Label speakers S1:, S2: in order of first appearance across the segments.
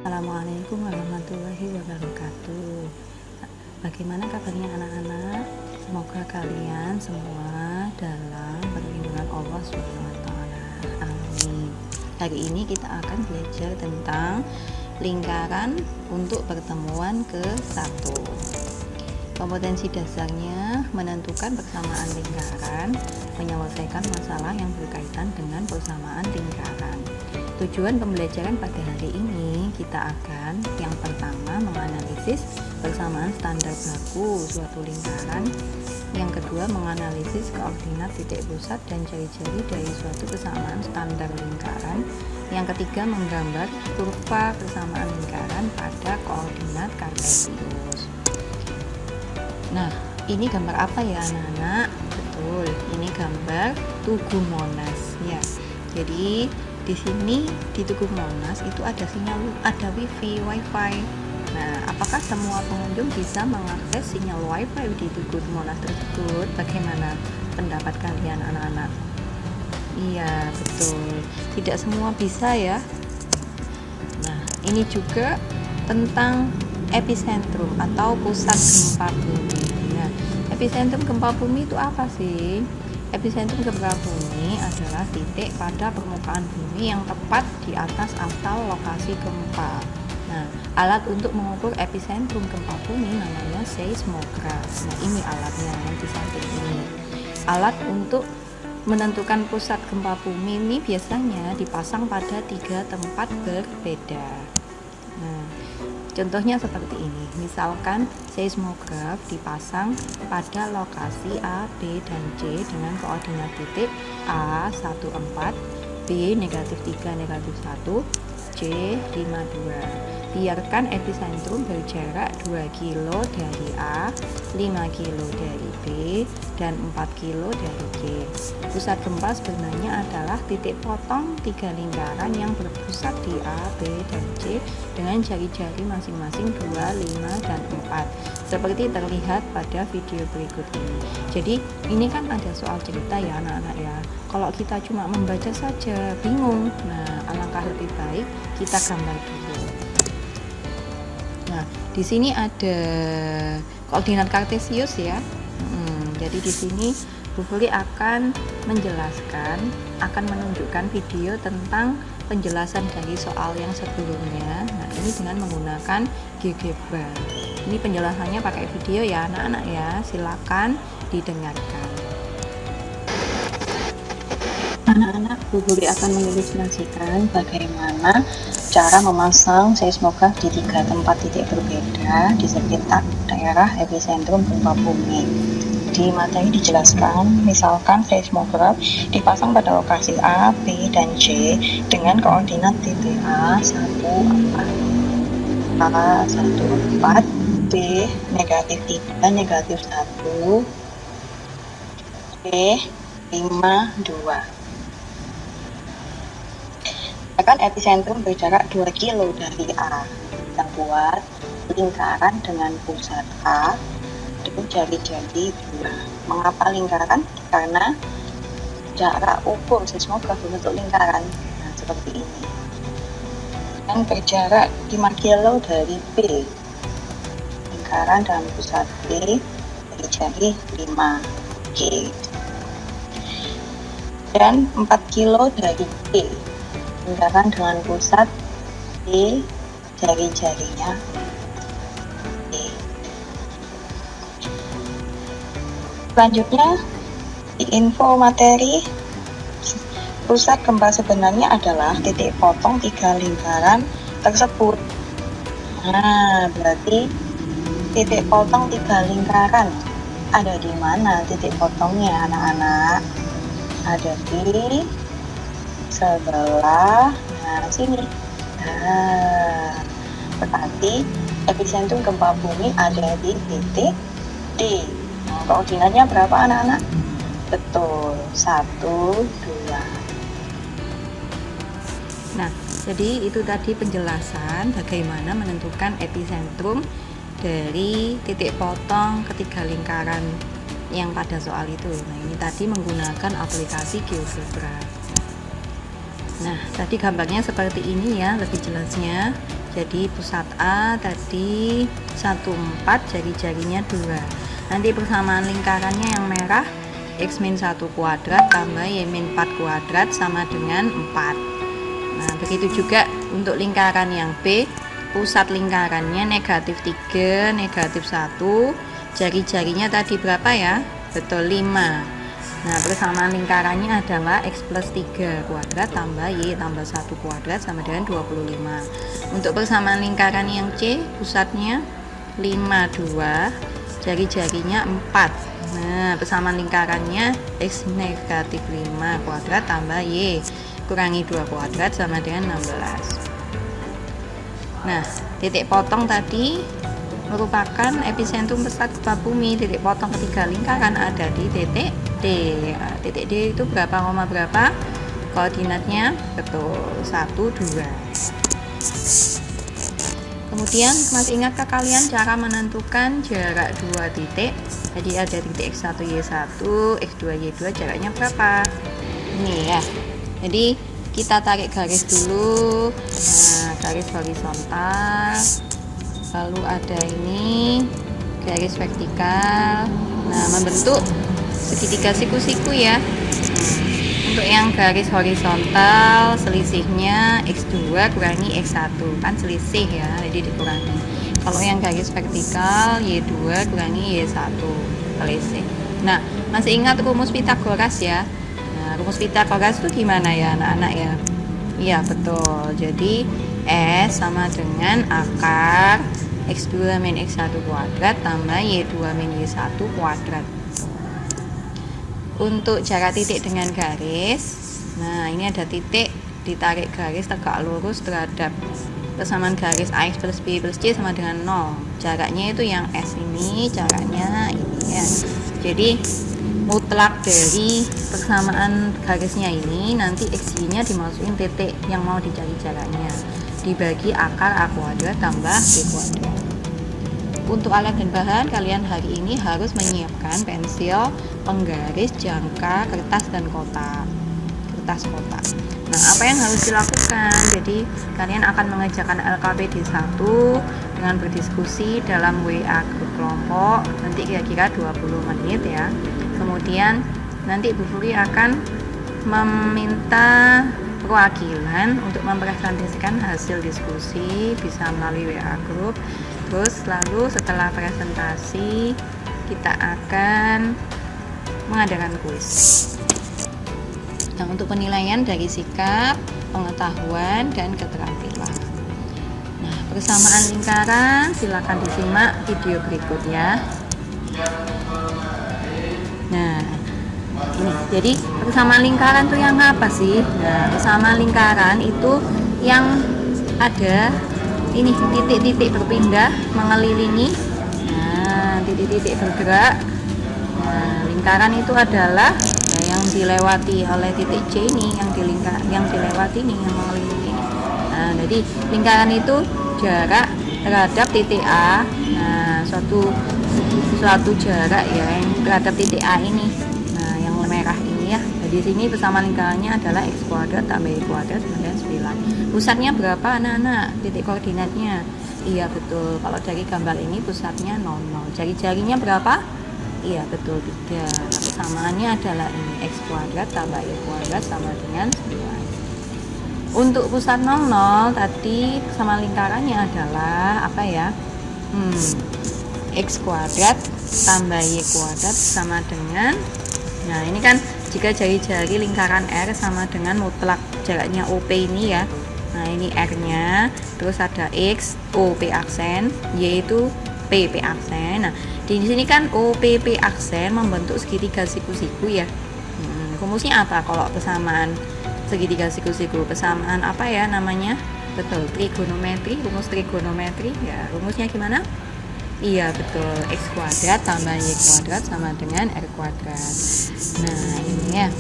S1: Assalamualaikum warahmatullahi wabarakatuh. Bagaimana kabarnya anak-anak? Semoga kalian semua dalam perlindungan Allah SWT. Amin. Hari ini kita akan belajar tentang lingkaran untuk pertemuan ke-1. Kompetensi dasarnya menentukan persamaan lingkaran, menyelesaikan masalah yang berkaitan dengan persamaan lingkaran. Tujuan pembelajaran pada hari ini kita akan yang pertama menganalisis persamaan standar baku suatu lingkaran, yang kedua menganalisis koordinat titik pusat dan jari-jari dari suatu persamaan standar lingkaran, yang ketiga menggambar kurva persamaan lingkaran pada koordinat kartesius. Nah, ini gambar apa ya anak-anak? Betul, ini gambar Tugu Monas ya. Jadi di sini di Tugu Monas itu ada sinyal, ada wifi. Nah, apakah semua pengunjung bisa mengakses sinyal wifi di Tugu Monas tersebut? Bagaimana pendapat kalian anak-anak? Iya, betul. Tidak semua bisa ya. Nah, ini juga tentang epicentrum atau pusat gempa bumi. Nah, epicentrum gempa bumi itu apa sih? Epicentrum gempa bumi adalah titik pada permukaan bumi yang tepat di atas asal lokasi gempa. Nah, alat untuk mengukur epicentrum gempa bumi namanya seismograf. Nah, ini alatnya yang di samping ini. Alat untuk menentukan pusat gempa bumi ini biasanya dipasang pada 3 tempat berbeda. Nah, contohnya seperti ini. Misalkan seismograf dipasang pada lokasi A, B, dan C dengan koordinat titik A 14, B -3, -1, C 52. Biarkan epicentrum berjarak 2 kilo dari A, 5 kilo dari B, dan 4 kilo dari C. Pusat gempa sebenarnya adalah titik potong 3 lingkaran yang berpusat di A, B, dan C dengan jari-jari masing-masing 2, 5, dan 4 seperti terlihat pada video berikut ini. Jadi ini kan ada soal cerita ya anak-anak ya. Kalau kita cuma membaca saja bingung. Nah, alangkah lebih baik kita gambar dulu. Nah, di sini ada koordinat kartesius ya. Jadi di sini Bu Fuli akan menjelaskan, akan menunjukkan video tentang penjelasan dari soal yang sebelumnya. Nah, ini dengan menggunakan GeoGebra. Ini penjelasannya pakai video ya anak-anak ya. Silakan didengarkan.
S2: Anak-anak, Bu Guri akan mengilustrasikan bagaimana cara memasang seismograf di 3 tempat titik berbeda di sekitar daerah epicentrum gempa bumi. Di materi dijelaskan, misalkan seismograf dipasang pada lokasi A, B, dan C dengan koordinat titik A 14, A 14, B -3, -1, C 52. Akan epicentrum berjarak 2 kilo dari A. Kita buat lingkaran dengan pusat A dan jari-jari 2. Mengapa lingkaran? Karena jarak ukur seismograf bentuk lingkaran. Nah, seperti ini. Dan berjarak 5 kilo dari B. Lingkaran dalam pusat B, jari-jari 5 G. Dan 4 kilo dari B. Lingkaran dengan pusat D, jari-jarinya D. Selanjutnya di info materi, pusat gempa sebenarnya adalah titik potong 3 lingkaran tersebut. Nah, berarti titik potong 3 lingkaran ada di mana titik potongnya anak-anak? Ada di sebelah sini. Nah, berarti epicentrum gempa bumi ada di titik D. Nah, koordinatnya berapa anak-anak? Betul, 1, 2.
S1: Nah, jadi itu tadi penjelasan bagaimana menentukan epicentrum dari titik potong ketiga lingkaran yang pada soal itu. Nah, ini tadi menggunakan aplikasi GeoGebra. Nah, tadi gambarnya seperti ini ya, lebih jelasnya. Jadi pusat A tadi 14, jari-jarinya 2. Nanti persamaan lingkarannya yang merah, X-1 kuadrat tambah Y-4 kuadrat sama dengan 4. Nah, begitu juga untuk lingkaran yang B, pusat lingkarannya negatif 3, negatif 1, jari-jarinya tadi berapa ya? Betul, 5. Nah, persamaan lingkarannya adalah X plus 3 kuadrat tambah Y tambah 1 kuadrat sama dengan 25. Untuk persamaan lingkaran yang C, pusatnya 5, 2, jari-jarinya 4. Nah, persamaan lingkarannya X negatif 5 kuadrat tambah Y kurangi 2 kuadrat sama dengan 16. Nah, titik potong tadi merupakan epicentrum pusat gempa bumi. Titik potong ketiga lingkaran ada di titik D. Nah, titik D itu berapa, berapa? Koordinatnya betul 1, 2. Kemudian masih ingatkah kalian cara menentukan jarak 2 titik? Jadi ada titik X1 Y1, X2 Y2, jaraknya berapa? Ini ya. Jadi kita tarik garis dulu. Nah, garis horizontal. Lalu ada ini garis vertikal. Nah, membentuk segitiga siku-siku ya. Untuk yang garis horizontal selisihnya X2 kurangi X1, kan selisih ya, jadi dikurangi. Kalau yang garis vertikal Y2 kurangi Y1, selisih. Nah, masih ingat rumus Pitagoras ya? Nah, rumus Pitagoras itu gimana ya anak-anak ya? Iya betul, jadi S sama dengan akar X2 min X1 kuadrat tambah Y2 min Y1 kuadrat. Untuk jarak titik dengan garis, nah ini ada titik, ditarik garis tegak lurus terhadap persamaan garis AX plus B plus C sama dengan 0. Jaraknya itu yang S ini, jaraknya ini ya. Jadi mutlak dari persamaan garisnya ini, nanti XY nya dimasukin titik yang mau dicari jaraknya, dibagi akar A kuadrat tambah B kuadrat. Untuk alat dan bahan, kalian hari ini harus menyiapkan pensil, penggaris, jangka, kertas, dan kotak. Kertas kotak. Nah, apa yang harus dilakukan? Jadi, kalian akan mengerjakan LKPD 1 dengan berdiskusi dalam WA grup kelompok, nanti kira-kira 20 menit ya. Kemudian, nanti Bu Furi akan meminta perwakilan untuk mempresentasikan hasil diskusi, bisa melalui WA grup. Terus lalu setelah presentasi kita akan mengadakan kuis. Nah, untuk penilaian dari sikap, pengetahuan, dan keterampilan. Nah, persamaan lingkaran silakan disimak video berikut ya. Nah, ini jadi persamaan lingkaran itu yang apa sih? Nah, persamaan lingkaran itu yang ada ini titik-titik berpindah mengelilingi, nah titik-titik bergerak. Nah, lingkaran itu adalah yang dilewati oleh titik C ini, yang dilewati ini, yang mengelilingi. Nah, jadi lingkaran itu jarak terhadap titik A. Nah, suatu jarak ya yang terhadap titik A ini. Nah, yang merah ini ya. Jadi sini persamaan lingkarannya adalah X kuadrat tambah Y kuadrat sama dengan 9. Pusatnya berapa anak-anak? Titik koordinatnya? Iya betul, kalau dari gambar ini pusatnya 00. Jari-jarinya berapa? Iya betul, 3. Nah, persamaannya adalah ini X kuadrat tambah Y kuadrat sama dengan 9. Untuk pusat 00 tadi persamaan lingkarannya adalah apa ya? X kuadrat tambah Y kuadrat sama dengan, nah ini kan jika jari-jari lingkaran R sama dengan mutlak jaraknya OP ini ya. Nah, ini R-nya, terus ada X, O, P aksen, Y itu P, P aksen. Nah, di sini kan O, P, P aksen membentuk segitiga siku-siku ya. Rumusnya apa kalau persamaan segitiga siku-siku? Persamaan apa ya namanya? Betul, trigonometri, rumus trigonometri. Ya, rumusnya gimana? Iya, betul. X kuadrat tambah Y kuadrat sama dengan R kuadrat. Nah, ini ya.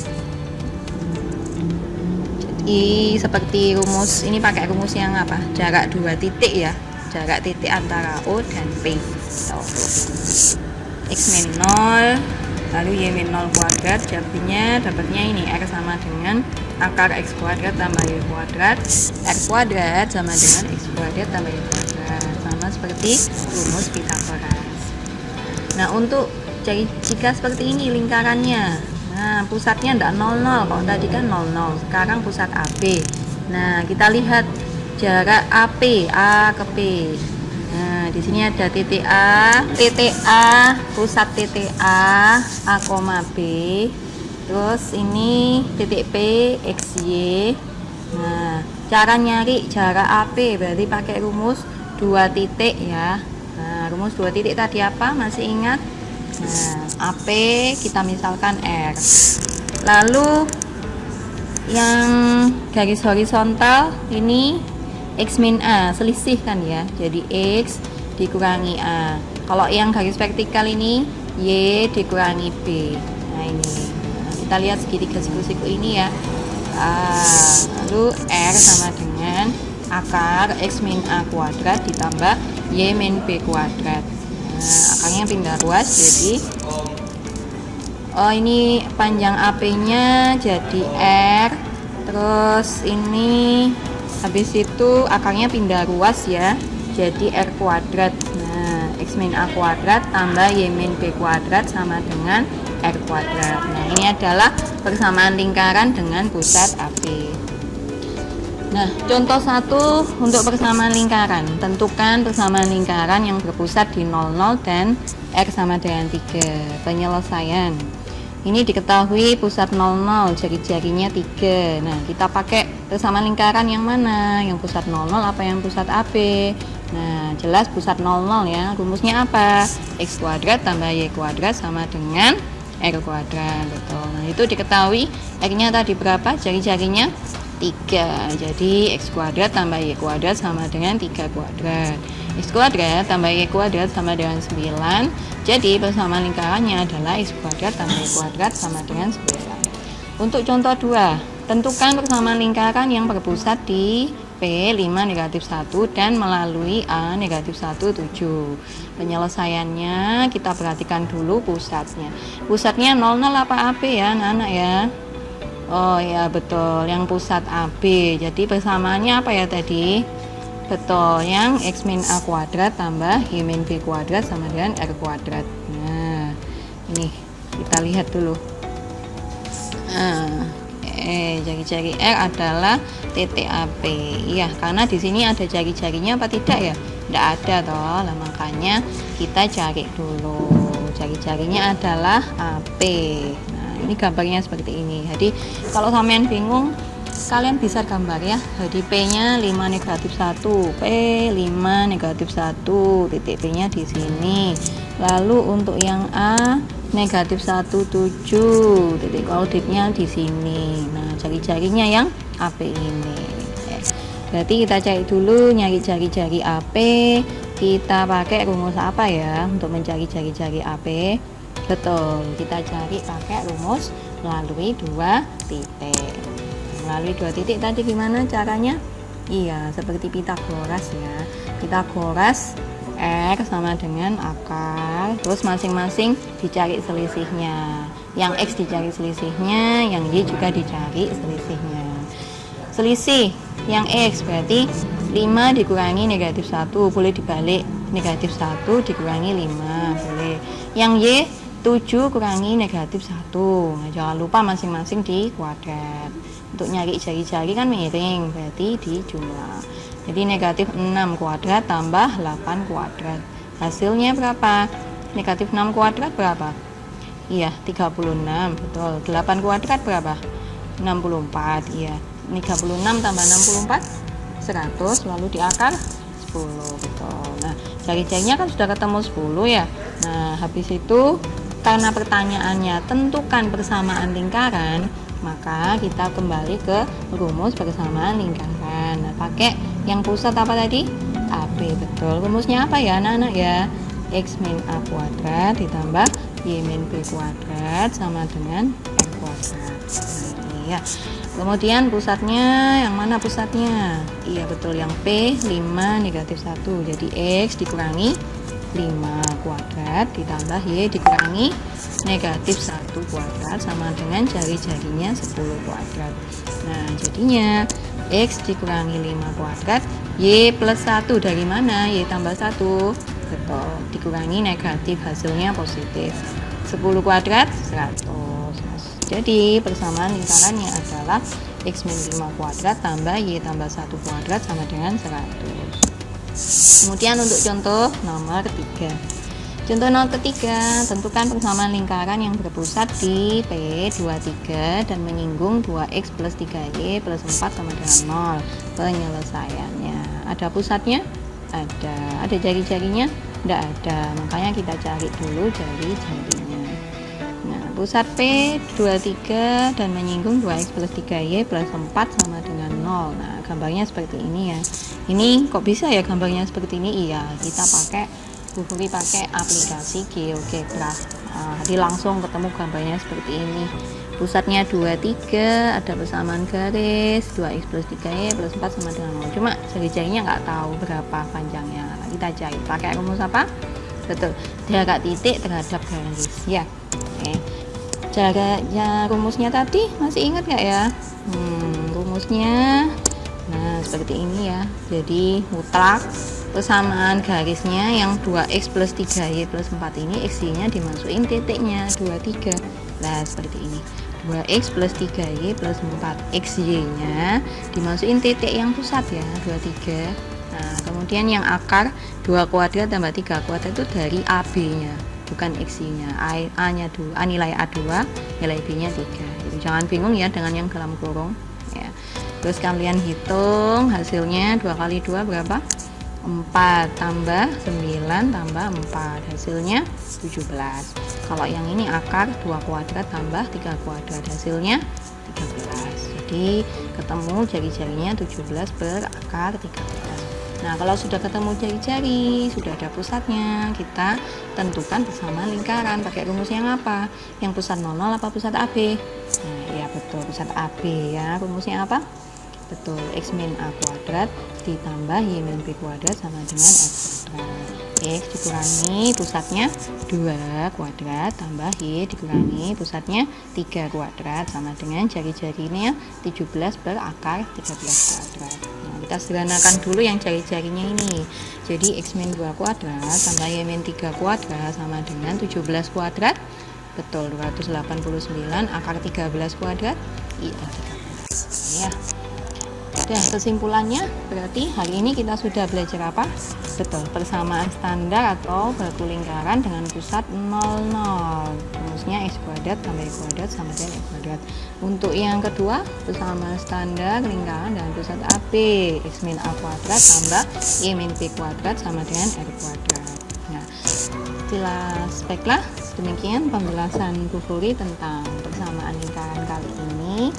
S1: Seperti rumus ini pakai rumus yang apa? Jarak 2 titik ya. Jarak titik antara O dan P. So, X min 0 Lalu Y min 0 kuadrat, jadinya dapatnya ini R sama dengan akar X kuadrat tambah Y kuadrat. R kuadrat sama dengan X kuadrat tambah Y kuadrat, sama seperti rumus Pitagoras. Nah, untuk jika seperti ini lingkarannya, nah pusatnya enggak 00, kalau tadi kan 00, sekarang pusat AB. Nah, kita lihat jarak AP, A ke P. Nah, di sini ada titik A, pusat titik A, B. Terus ini titik P, XY. Nah, cara nyari jarak AP berarti pakai rumus 2 titik ya. Nah, rumus 2 titik tadi apa? Masih ingat? Nah, AP kita misalkan R. Lalu yang garis horizontal ini X min A, selisih kan ya, jadi X dikurangi A. Kalau yang garis vertikal ini Y dikurangi B. Nah ini, kita lihat segitiga siku-siku ini ya. Lalu R sama dengan akar X min A kuadrat ditambah Y min B kuadrat. Nah, akarnya pindah ruas, jadi ini panjang AP nya jadi R. Terus ini habis itu akarnya pindah ruas ya, jadi R kuadrat. Nah, X min A kuadrat tambah Y min B kuadrat sama dengan R kuadrat. Nah, ini adalah persamaan lingkaran dengan pusat AP. Nah, contoh 1 untuk persamaan lingkaran. Tentukan persamaan lingkaran yang berpusat di 00 dan R sama dengan 3. Penyelesaian. Ini diketahui pusat 00, jari-jarinya 3. Nah, kita pakai persamaan lingkaran yang mana? Yang pusat 00 apa yang pusat AB? Nah, jelas pusat 00 ya. Rumusnya apa? X kuadrat tambah Y kuadrat sama dengan R kuadrat. Betul. Nah, itu diketahui R-nya tadi berapa? Jari-jarinya 3. Jadi X kuadrat tambah Y kuadrat sama dengan 3 kuadrat. X kuadrat tambah Y kuadrat sama dengan 9. Jadi persamaan lingkarannya adalah X kuadrat tambah Y kuadrat sama dengan 9. Untuk contoh 2, tentukan persamaan lingkaran yang berpusat di P 5 negatif 1 dan melalui A negatif 1 7. Penyelesaiannya kita perhatikan dulu pusatnya. Pusatnya 00 apa AB ya anak-anak ya? Oh ya betul, yang pusat AB. Jadi persamaannya apa ya tadi? Betul, yang X min A kuadrat tambah Y min B kuadrat sama dengan R kuadrat. Nah, ini kita lihat dulu. Nah, jari-jari R adalah titik AP. Iya, karena di sini ada jari-jarinya apa tidak ya? Tidak ada toh. Nah, makanya kita cari dulu. Jari-jarinya adalah AP. Nah, ini gambarnya seperti ini. Jadi, kalau sampean bingung, kalian bisa gambar ya. Jadi P-nya 5 negatif 1, P 5 negatif 1, titik P-nya di sini. Lalu untuk yang A negatif 1 7, titik koordinatnya di sini. Nah, jari-jarinya yang AP ini. Berarti kita cari dulu nyari jari-jari AP. Kita pakai rumus apa ya untuk mencari jari-jari AP? Betul, kita cari pakai rumus melalui 2 titik. Melalui 2 titik tadi gimana caranya? Iya, seperti Pitagoras ya. Pitagoras R sama dengan akar, terus masing-masing dicari selisihnya. Yang X dicari selisihnya, yang Y juga dicari selisihnya. Selisih yang X berarti 5 dikurangi negatif 1, boleh dibalik, negatif 1 dikurangi 5, boleh. Yang Y 7 kurangi negatif 1. Nah, jangan lupa masing-masing di kuadrat. Untuk nyari jari-jari kan miring, berarti di jumlah. Jadi negatif 6 kuadrat tambah 8 kuadrat. Hasilnya berapa? Negatif 6 kuadrat berapa? Iya, 36, betul. 8 kuadrat berapa? 64, iya. 36 tambah 64, 100, lalu di akar 10, betul. Nah, jari-jarinya kan sudah ketemu 10 ya. Nah, habis itu karena pertanyaannya tentukan persamaan lingkaran, maka kita kembali ke rumus persamaan lingkaran. Nah, pakai yang pusat apa tadi? AB, betul. Rumusnya apa ya anak-anak ya? X min A kuadrat ditambah Y min B kuadrat sama dengan R kuadrat. Nah, ini ya. Kemudian pusatnya yang mana pusatnya? Iya betul, yang P 5 negatif 1. Jadi X dikurangi 5 kuadrat ditambah Y dikurangi negatif 1 kuadrat sama dengan jari-jarinya 10 kuadrat. Nah, jadinya X dikurangi 5 kuadrat, Y plus 1 dari mana? Y tambah 1. Betul, dikurangi negatif, hasilnya positif. 10 kuadrat 100. Jadi persamaan lingkarannya adalah X min 5 kuadrat tambah Y tambah 1 kuadrat sama dengan 100. Kemudian untuk contoh nomor 3. Contoh nomor ketiga, tentukan persamaan lingkaran yang berpusat di P23 dan menyinggung 2X plus 3Y plus 4 sama dengan 0. Penyelesaiannya. Ada pusatnya? Ada. Ada jari-jarinya? Tidak ada. Makanya kita cari dulu jari-jarinya. Nah, pusat P23 dan menyinggung 2X plus 3Y plus 4 sama dengan 0. Nah, gambarnya seperti ini ya. Ini kok bisa ya gambarnya seperti ini? Iya, kita pakai aplikasi GeoGebra. Jadi langsung ketemu gambarnya seperti ini. Pusatnya 23, ada persamaan garis 2X plus 3Y plus 4 sama dengan 0. Cuma jari-jarinya nggak tahu berapa panjangnya. Nah, kita cari pakai rumus apa? Betul, jarak titik terhadap garis ya. Oke. Jaraknya rumusnya tadi masih ingat nggak ya? Rumusnya nah seperti ini ya. Jadi mutlak persamaan garisnya yang 2X plus 3Y plus 4 ini X-nya dimasukin titiknya 23. Nah seperti ini, 2X plus 3Y plus 4 XY-nya dimasukin titik yang pusat ya 23. Nah kemudian yang akar 2 kuadrat tambah 3 kuadrat itu dari AB-nya, bukan X-nya. A-nya 2, nilai A2, nilai B-nya 3. Jadi jangan bingung ya dengan yang dalam kurung ya. Terus kalian hitung hasilnya 2 kali 2 berapa? 4 tambah 9 tambah 4, hasilnya 17. Kalau yang ini akar 2 kuadrat tambah 3 kuadrat, hasilnya 13. Jadi ketemu jari-jarinya 17 berakar 13. Nah kalau sudah ketemu jari-jari, sudah ada pusatnya, kita tentukan persamaan lingkaran. Pakai rumus yang apa? Yang pusat 00 apa pusat AB? Nah ya betul, pusat AB ya. Rumusnya apa? Betul, X min A kuadrat ditambah Y min B kuadrat sama dengan X kuadrat. X dikurangi pusatnya 2 kuadrat tambah Y dikurangi pusatnya 3 kuadrat sama dengan jari-jarinya 17 berakar 13 kuadrat. Nah, kita sederhanakan dulu yang jari-jarinya ini. Jadi X min 2 kuadrat tambah Y min 3 kuadrat sama dengan 17 kuadrat. Betul, 289 akar 13 kuadrat. Iya, 13. Ya. Dan kesimpulannya berarti hari ini kita sudah belajar apa? Betul, persamaan standar atau baku lingkaran dengan pusat 00. Rumusnya X kuadrat tambah Y kuadrat sama dengan Y kuadrat. Untuk yang kedua, persamaan standar lingkaran dengan pusat AB, X min A kuadrat tambah Y min B kuadrat sama dengan R kuadrat. Nah, baiklah, demikian pembahasan Bu Furi tentang persamaan lingkaran kali ini.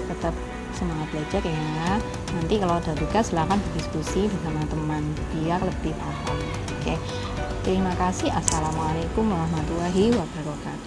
S1: Tetap semangat belajar ya. Nanti kalau ada tugas silahkan berdiskusi bersama teman biar lebih paham. Oke. Terima kasih. Assalamualaikum warahmatullahi wabarakatuh.